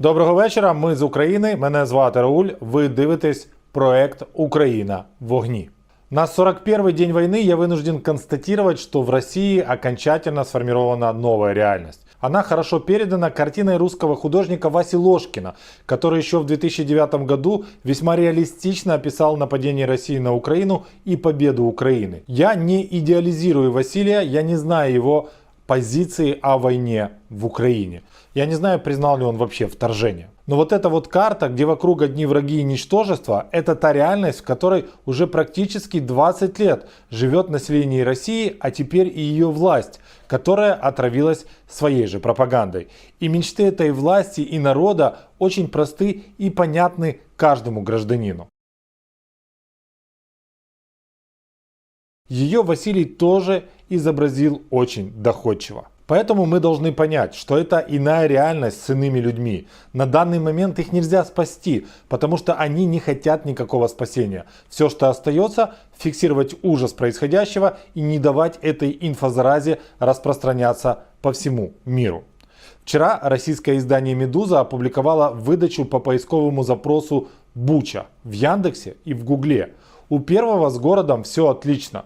Доброго вечора, ми з України, мене звати Рауль, ви дивитесь проект «Украина в вогні». На 41-й день войны я вынужден констатировать, что в России окончательно сформирована новая реальность. Она хорошо передана картиной русского художника Васи Ложкина, который еще в 2009 году весьма реалистично описал нападение России на Украину и победу Украины. Я не идеализирую Василия, я не знаю его позиции о войне в Украине. Я не знаю, признал ли он вообще вторжение. Но вот эта вот карта, где вокруг одни враги и ничтожества, это та реальность, в которой уже практически 20 лет живет население России, а теперь и ее власть, которая отравилась своей же пропагандой. И мечты этой власти и народа очень просты и понятны каждому гражданину. Ее Василий тоже изобразил очень доходчиво. Поэтому мы должны понять, что это иная реальность с иными людьми. На данный момент их нельзя спасти, потому что они не хотят никакого спасения. Все, что остается, фиксировать ужас происходящего и не давать этой инфозаразе распространяться по всему миру. Вчера российское издание «Медуза» опубликовало выдачу по поисковому запросу «Буча» в Яндексе и в Гугле. У первого с городом все отлично.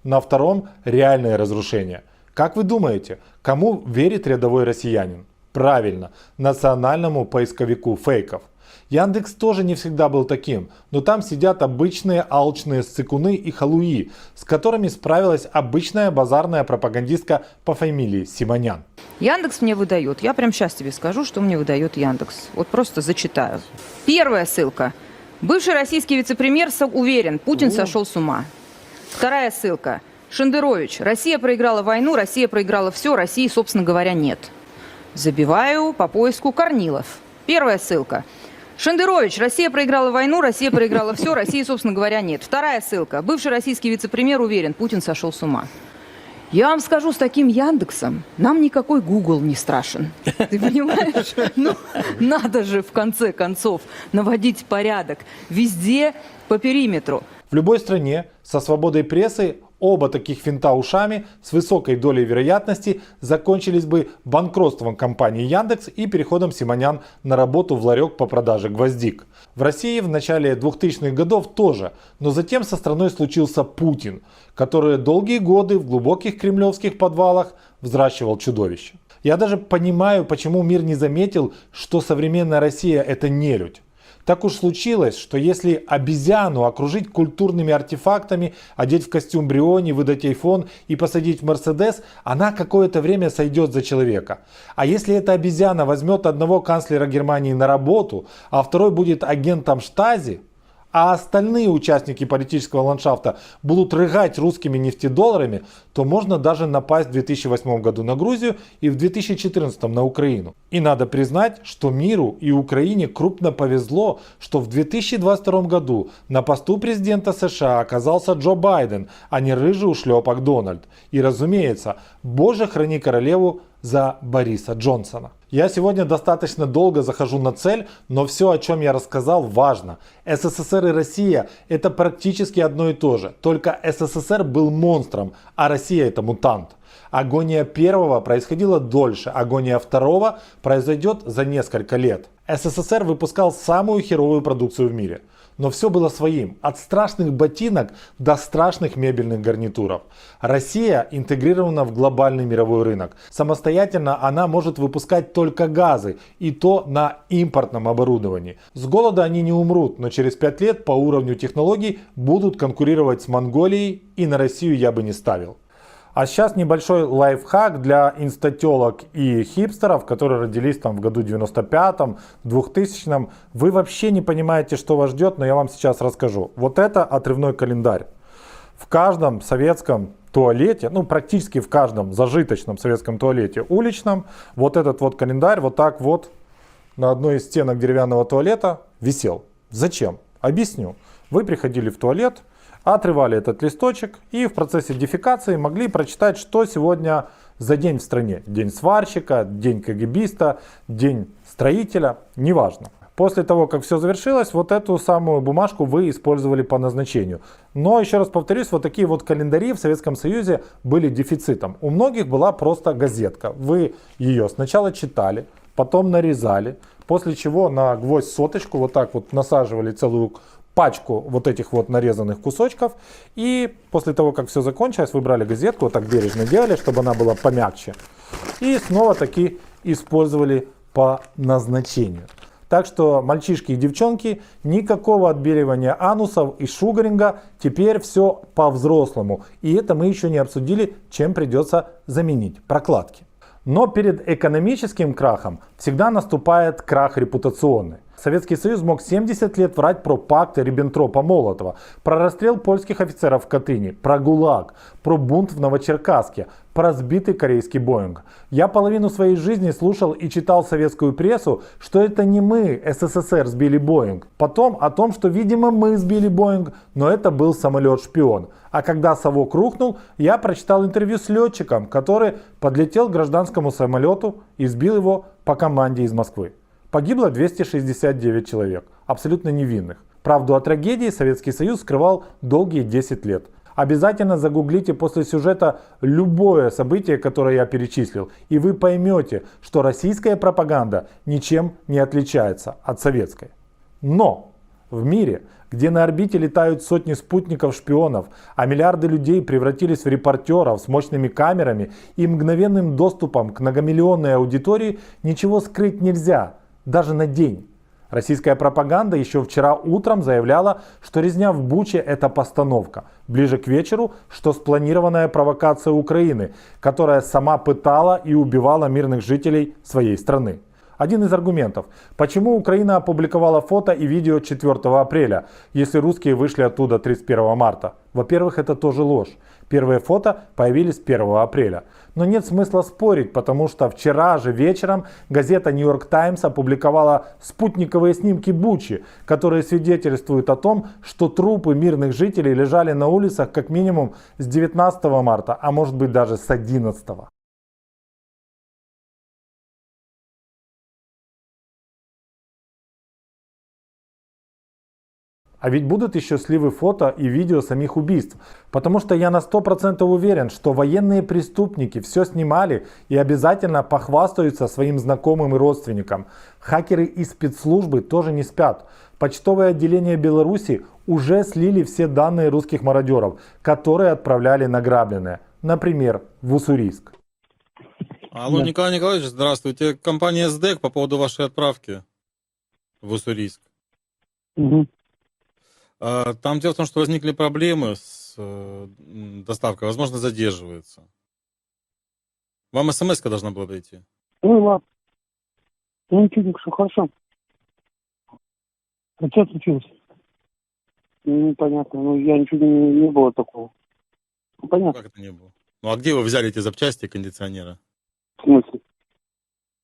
На втором реальное разрушение. Как вы думаете, кому верит рядовой россиянин? Правильно, национальному поисковику фейков. Яндекс тоже не всегда был таким, но там сидят обычные алчные ссыкуны и халуи, с которыми справилась обычная базарная пропагандистка по фамилии Симонян. Яндекс мне выдает, я прямо сейчас тебе скажу, что мне выдает Яндекс. Вот просто зачитаю. Первая ссылка. Бывший российский вице-премьер уверен, Путин сошел с ума. Вторая ссылка. Шендерович. Россия проиграла войну, Россия проиграла все, России, собственно говоря, нет. Забиваю по поиску Корнилов. Первая ссылка. Шендерович. Россия проиграла войну, Россия проиграла все, России, собственно говоря, нет. Вторая ссылка. Бывший российский вице-премьер уверен, Путин сошел с ума. Я вам скажу, с таким Яндексом нам никакой Google не страшен. Ты понимаешь? Ну, надо же в конце концов наводить порядок везде по периметру. В любой стране со свободой прессы оба таких финта ушами с высокой долей вероятности закончились бы банкротством компании Яндекс и переходом Симонян на работу в ларек по продаже гвоздик. В России в начале 2000-х годов тоже, но затем со страной случился Путин, который долгие годы в глубоких кремлевских подвалах взращивал чудовище. Я даже понимаю, почему мир не заметил, что современная Россия это нелюдь. Так уж случилось, что если обезьяну окружить культурными артефактами, одеть в костюм Бриони, выдать iPhone и посадить в Мерседес, она какое-то время сойдет за человека. А если эта обезьяна возьмет одного канцлера Германии на работу, а второй будет агентом Штази, а остальные участники политического ландшафта будут рыгать русскими нефтедолларами, то можно даже напасть в 2008 году на Грузию и в 2014 на Украину. И надо признать, что миру и Украине крупно повезло, что в 2022 году на посту президента США оказался Джо Байден, а не рыжий ушлепок Дональд. И разумеется, Боже храни королеву за Бориса Джонсона. Я сегодня достаточно долго захожу на цель, но все, о чем я рассказал, важно. СССР и Россия это практически одно и то же. Только СССР был монстром, а Россия это мутант. Агония первого происходила дольше, агония второго произойдет за несколько лет. СССР выпускал самую херовую продукцию в мире. Но все было своим, от страшных ботинок до страшных мебельных гарнитуров. Россия интегрирована в глобальный мировой рынок. Самостоятельно она может выпускать только газы, и то на импортном оборудовании. С голода они не умрут, но через 5 лет по уровню технологий будут конкурировать с Монголией, и на Россию я бы не ставил. А сейчас небольшой лайфхак для инстателок и хипстеров, которые родились там в году 95-м, 2000-м. Вы вообще не понимаете, что вас ждет, но я вам сейчас расскажу. Вот это отрывной календарь. В каждом советском туалете, ну практически в каждом зажиточном советском туалете уличном, вот этот вот календарь вот так вот на одной из стенок деревянного туалета висел. Зачем? Объясню. Вы приходили в туалет, отрывали этот листочек и в процессе дефекации могли прочитать, что сегодня за день в стране. День сварщика, день КГБиста, день строителя, неважно. После того, как все завершилось, вот эту самую бумажку вы использовали по назначению. Но, еще раз повторюсь, вот такие вот календари в Советском Союзе были дефицитом. У многих была просто газетка. Вы ее сначала читали, потом нарезали, после чего на гвоздь соточку вот так вот насаживали целую пачку вот этих вот нарезанных кусочков. И после того, как все закончилось, вы брали газетку, вот так бережно делали, чтобы она была помягче. И снова таки использовали по назначению. Так что, мальчишки и девчонки, никакого отбеливания анусов и шугаринга, теперь все по-взрослому. И это мы еще не обсудили, чем придется заменить прокладки. Но перед экономическим крахом всегда наступает крах репутационный. Советский Союз мог 70 лет врать про пакты Риббентропа-Молотова, про расстрел польских офицеров в Катыни, про ГУЛАГ, про бунт в Новочеркасске, про сбитый корейский Боинг. Я половину своей жизни слушал и читал советскую прессу, что это не мы, СССР, сбили Боинг. Потом о том, что, видимо, мы сбили Боинг, но это был самолет-шпион. А когда совок рухнул, я прочитал интервью с летчиком, который подлетел к гражданскому самолету и сбил его по команде из Москвы. Погибло 269 человек, абсолютно невинных. Правду о трагедии Советский Союз скрывал долгие 10 лет. Обязательно загуглите после сюжета любое событие, которое я перечислил, и вы поймете, что российская пропаганда ничем не отличается от советской. Но в мире, где на орбите летают сотни спутников-шпионов, а миллиарды людей превратились в репортеров с мощными камерами и мгновенным доступом к многомиллионной аудитории, ничего скрыть нельзя. Даже на день. Российская пропаганда еще вчера утром заявляла, что резня в Буче – это постановка. Ближе к вечеру, что спланированная провокация Украины, которая сама пытала и убивала мирных жителей своей страны. Один из аргументов. Почему Украина опубликовала фото и видео 4 апреля, если русские вышли оттуда 31 марта? Во-первых, это тоже ложь. Первые фото появились 1 апреля. Но нет смысла спорить, потому что вчера же вечером газета New York Times опубликовала спутниковые снимки Бучи, которые свидетельствуют о том, что трупы мирных жителей лежали на улицах как минимум с 19 марта, а может быть даже с 11. А ведь будут еще сливы фото и видео самих убийств. Потому что я на 100% уверен, что военные преступники все снимали и обязательно похвастаются своим знакомым и родственникам. Хакеры и спецслужбы тоже не спят. Почтовое отделение Беларуси уже слили все данные русских мародеров, которые отправляли награбленное. Например, в Уссурийск. Алло, Да. Николай Николаевич, здравствуйте. Компания СДЭК по поводу вашей отправки в Уссурийск. Мгм. Там дело в том, что возникли проблемы с доставкой, возможно, задерживается. Вам смс-ка должна была прийти. Ну ладно. Ну ничего, все хорошо. А что случилось? Ну, понятно. Ну, я ничего не было такого. Ну, понятно. Как это не было? Ну, а где вы взяли эти запчасти кондиционера? В смысле?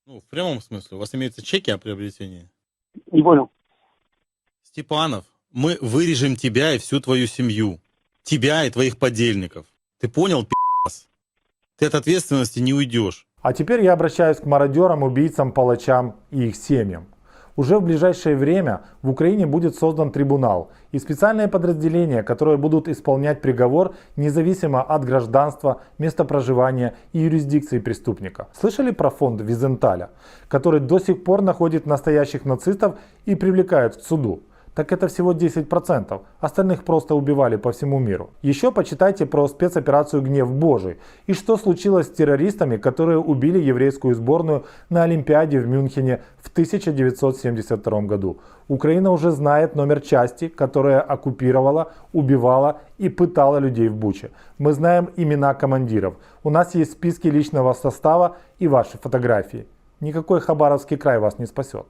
Ну, в прямом смысле. У вас имеются чеки о приобретении? Не понял. Степанов, мы вырежем тебя и всю твою семью. Тебя и твоих подельников. Ты понял, пи***ц? Ты от ответственности не уйдешь. А теперь я обращаюсь к мародерам, убийцам, палачам и их семьям. Уже в ближайшее время в Украине будет создан трибунал и специальные подразделения, которые будут исполнять приговор независимо от гражданства, места проживания и юрисдикции преступника. Слышали про фонд Визенталя, который до сих пор находит настоящих нацистов и привлекает к суду? Так это всего 10%, остальных просто убивали по всему миру. Еще почитайте про спецоперацию «Гнев Божий» и что случилось с террористами, которые убили еврейскую сборную на Олимпиаде в Мюнхене в 1972 году. Украина уже знает номер части, которая оккупировала, убивала и пытала людей в Буче. Мы знаем имена командиров. У нас есть списки личного состава и ваши фотографии. Никакой Хабаровский край вас не спасет.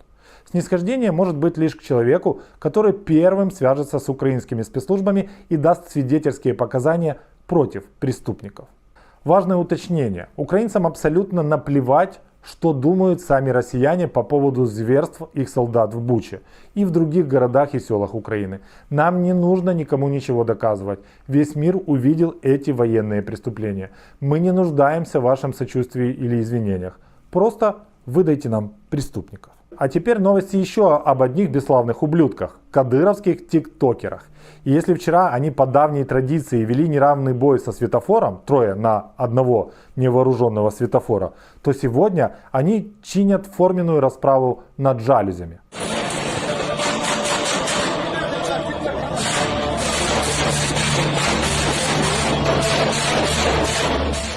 Снисхождение может быть лишь к человеку, который первым свяжется с украинскими спецслужбами и даст свидетельские показания против преступников. Важное уточнение. Украинцам абсолютно наплевать, что думают сами россияне по поводу зверств их солдат в Буче и в других городах и селах Украины. Нам не нужно никому ничего доказывать. Весь мир увидел эти военные преступления. Мы не нуждаемся в вашем сочувствии или извинениях. Просто выдайте нам преступников. А теперь новости еще об одних бесславных ублюдках – кадыровских тиктокерах. И если вчера они по давней традиции вели неравный бой со светофором, 3 на 1 невооруженного светофора, то сегодня они чинят форменную расправу над жалюзями.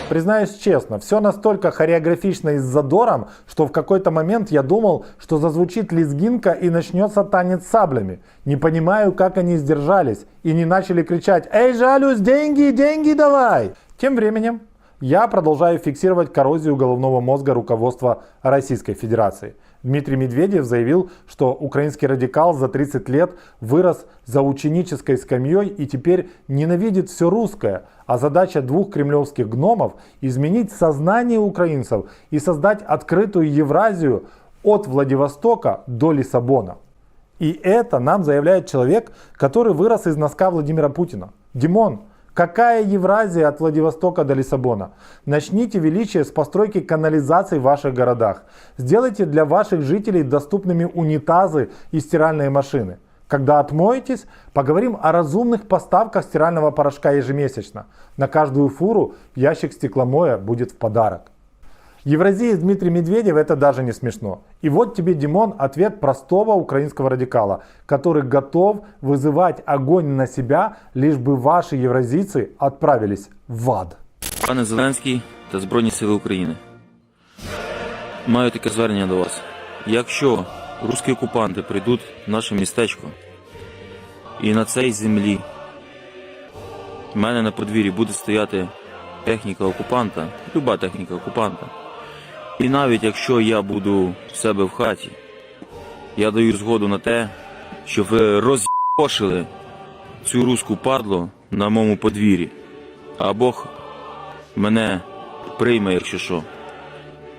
Признаюсь честно, все настолько хореографично и с задором, что в какой-то момент я думал, что зазвучит лезгинка и начнется танец с саблями. Не понимаю, как они сдержались и не начали кричать «Эй, жалюсь, деньги, деньги давай!». Тем временем я продолжаю фиксировать коррозию головного мозга руководства Российской Федерации. Дмитрий Медведев заявил, что украинский радикал за 30 лет вырос за ученической скамьей и теперь ненавидит все русское, а задача 2 кремлевских гномов – изменить сознание украинцев и создать открытую Евразию от Владивостока до Лиссабона. И это нам заявляет человек, который вырос из носка Владимира Путина. Димон, какая Евразия от Владивостока до Лиссабона? Начните величие с постройки канализаций в ваших городах. Сделайте для ваших жителей доступными унитазы и стиральные машины. Когда отмоетесь, поговорим о разумных поставках стирального порошка ежемесячно. На каждую фуру ящик стекломоя будет в подарок. Евразия Дмитрий Медведев — это даже не смешно. И вот тебе, Димон, ответ простого украинского радикала, который готов вызывать огонь на себя, лишь бы ваши евразийцы отправились в ад. Пане Зеленський та Збройні Сили України, маю таке звернення до вас. Якщо русські окупанти прийдуть в наше містечко і на цій землі в мене на подвір'ї буде стояти техніка окупанта, люба техніка окупанта, і навіть якщо я буду в себе в хаті, я даю згоду на те, щоб ви роз'єбошили цю руську падлу на моєму подвір'ї. А Бог мене прийме, якщо що.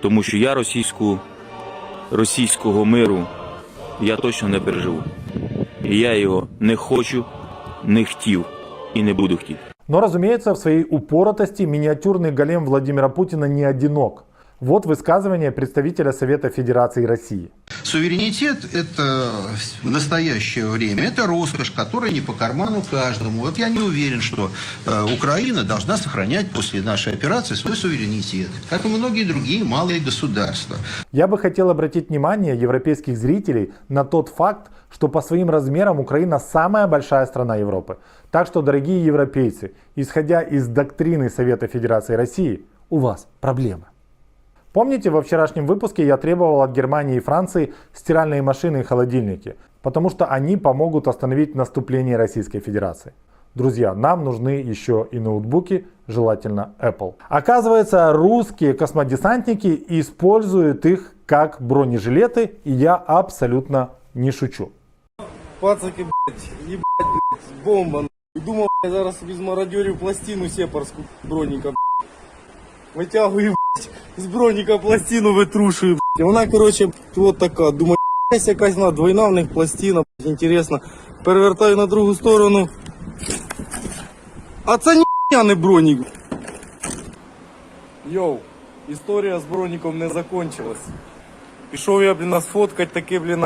Тому що я російського миру я точно не переживу. І я його не хочу, не хотів і не буду хотіти. Но, разумеется, в своей упоротости миниатюрный голем Владимира Путина не одинок. Вот высказывание представителя Совета Федерации России. Суверенитет – это в настоящее время, это роскошь, которая не по карману каждому. Вот я не уверен, что Украина должна сохранять после нашей операции свой суверенитет, как и многие другие малые государства. Я бы хотел обратить внимание европейских зрителей на тот факт, что по своим размерам Украина самая большая страна Европы. Так что, дорогие европейцы, исходя из доктрины Совета Федерации России, у вас проблемы. Помните, во вчерашнем выпуске я требовал от Германии и Франции стиральные машины и холодильники, потому что они помогут остановить наступление Российской Федерации. Друзья, нам нужны еще и ноутбуки, желательно Apple. Оказывается, русские космодесантники используют их как бронежилеты, и я абсолютно не шучу. Пацаки, блядь, ебать, блядь, бомба, нахуй. Думав, я зараз собі з мародьорів пластину сепарську броніка, блядь. Витягую, блядь, з броніка пластину витрушую, блядь. Вона, короче, от така, думаю, якась вона двойна в них пластина, блядь, інтересно. Перевертаю на другу сторону. А це ніхуя не бронік. Йоу, історія з броніком не закончилась. Пішов я, блін, сфоткать таки, блін,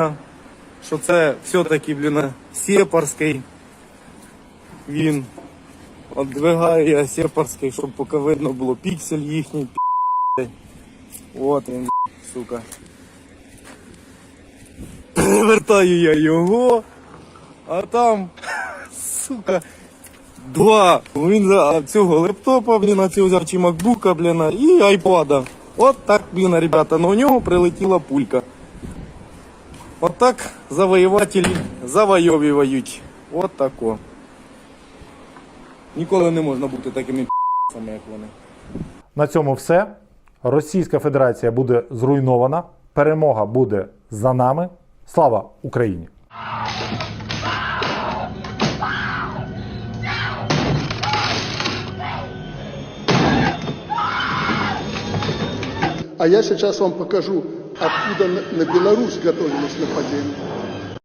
що це все-таки, блін, сепарський. Він віддвигає я сепарський, щоб поки видно було піксель їхній, блядь. От він, сука. Перевертаю я його, а там, сука, два. Він цього лептопа, блін, цього взяв чи макбука, блін, і айпада. От так, блін, ребята, но у нього прилетіла пулька. От так завоювателі завойовують. От тако. Ніколи не можна бути такими п***цями, як вони. На цьому все. Російська Федерація буде зруйнована. Перемога буде за нами. Слава Україні! А я сейчас вам покажу, откуда на Беларусь готовилось нападение.